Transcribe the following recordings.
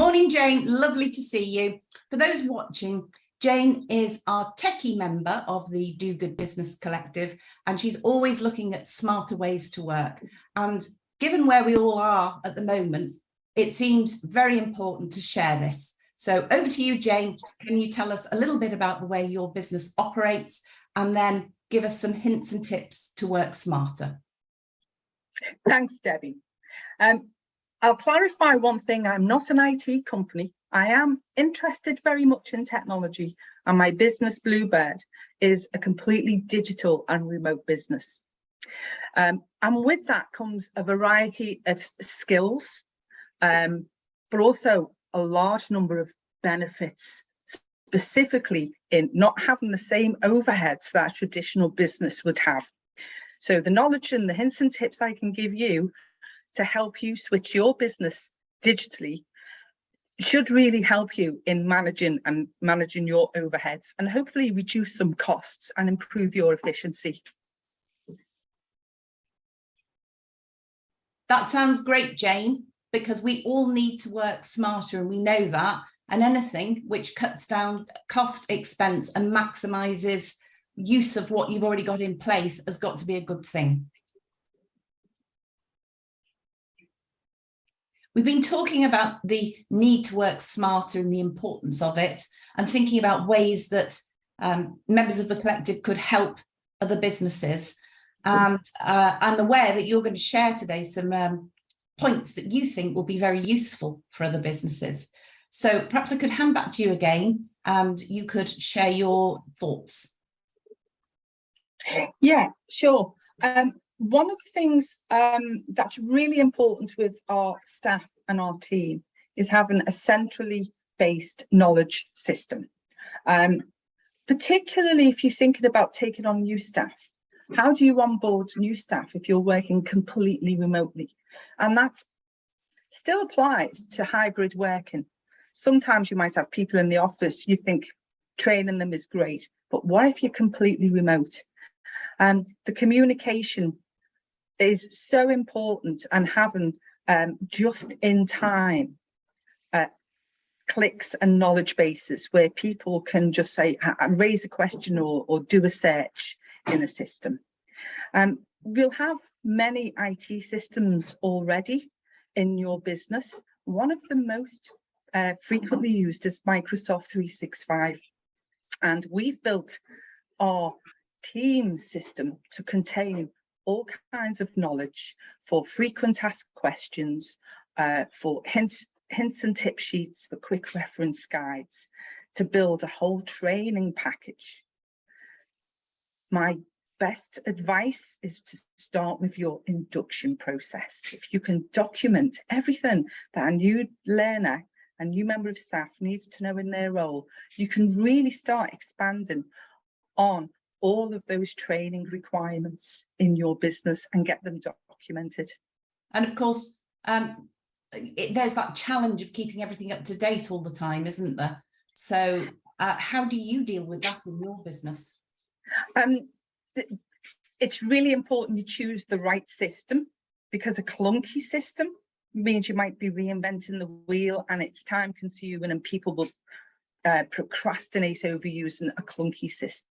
Morning, Jayne. Lovely to see you. For those watching, Jayne is our techie member of the Do Good Business Collective, and she's always looking at smarter ways to work. And given where we all are at the moment, it seems very important to share this. So over to you, Jayne. Can you tell us a little bit about the way your business operates, and then give us some hints and tips to work smarter? Thanks, Debbie. I'll clarify one thing. I'm not an IT company. I am interested very much in technology, and my business, Bluebird, is a completely digital and remote business. And with that comes a variety of skills, but also a large number of benefits, specifically in not having the same overheads that a traditional business would have. So the knowledge and the hints and tips I can give you to help you switch your business digitally should really help you in managing your overheads, and hopefully reduce some costs and improve your efficiency. That sounds great, Jayne, because we all need to work smarter, and we know that, and anything which cuts down cost, expense, and maximizes use of what you've already got in place has got to be a good thing. We've been talking about the need to work smarter and the importance of it, and thinking about ways that members of the collective could help other businesses. And I'm aware that you're going to share today some points that you think will be very useful for other businesses. So perhaps I could hand back to you again, and you could share your thoughts. Yeah, sure. One of the things that's really important with our staff and our team is having a centrally based knowledge system. Particularly if you're thinking about taking on new staff. How do you onboard new staff if you're working completely remotely? And that still applies to hybrid working. Sometimes you might have people in the office, you think training them is great, but what if you're completely remote? The communication is so important, and having just in time clicks and knowledge bases where people can just say, raise a question or do a search in a system. We'll have many IT systems already in your business. One of the most frequently used is Microsoft 365, and we've built our team system to contain all kinds of knowledge for frequent asked questions, for hints and tip sheets, for quick reference guides, to build a whole training package. My best advice is to start with your induction process. If you can document everything that a new learner, a new member of staff needs to know in their role, you can really start expanding on all of those training requirements in your business and get them documented. And of course, there's that challenge of keeping everything up to date all the time, isn't there? So how do you deal with that in your business? It's really important you choose the right system, because a clunky system means you might be reinventing the wheel, and it's time consuming, and people will procrastinate over using a clunky system.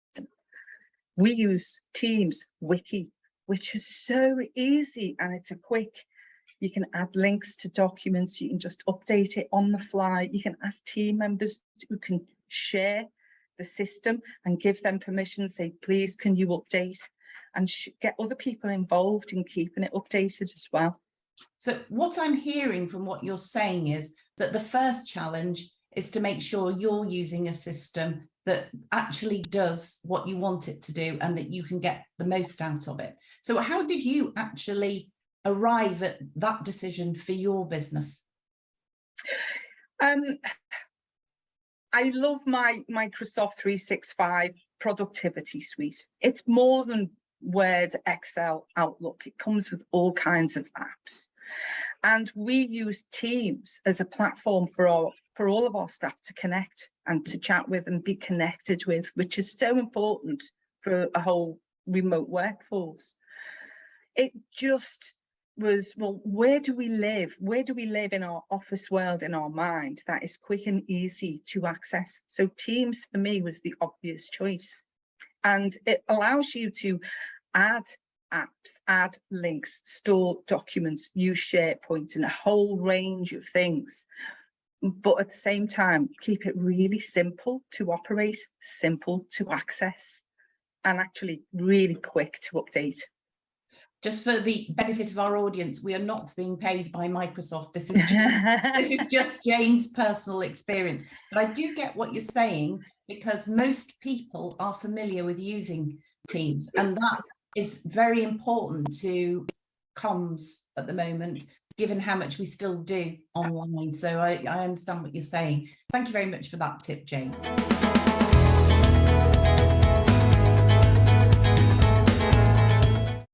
We use Teams Wiki, which is so easy, and it's a quick, you can add links to documents, you can just update it on the fly, you can ask team members who can share the system and give them permission, say, please, can you update, and get other people involved in keeping it updated as well. So what I'm hearing from what you're saying is that the first challenge is to make sure you're using a system that actually does what you want it to do, and that you can get the most out of it. So how did you actually arrive at that decision for your business? I love my Microsoft 365 productivity suite. It's more than Word, Excel, Outlook. It comes with all kinds of apps. And we use Teams as a platform for all of our staff to connect and to chat with and be connected with, which is so important for a whole remote workforce. It just was, well, where do we live? Where do we live in our office world, in our mind, that is quick and easy to access? So Teams for me was the obvious choice. And it allows you to add apps, add links, store documents, use SharePoint, and a whole range of things. But at the same time, keep it really simple to operate, simple to access, and actually really quick to update. Just for the benefit of our audience, we are not being paid by Microsoft. This is just Jayne's personal experience. But I do get what you're saying, because most people are familiar with using Teams, and that is very important to comms at the moment, given how much we still do online. So I understand what you're saying. Thank you very much for that tip, Jayne.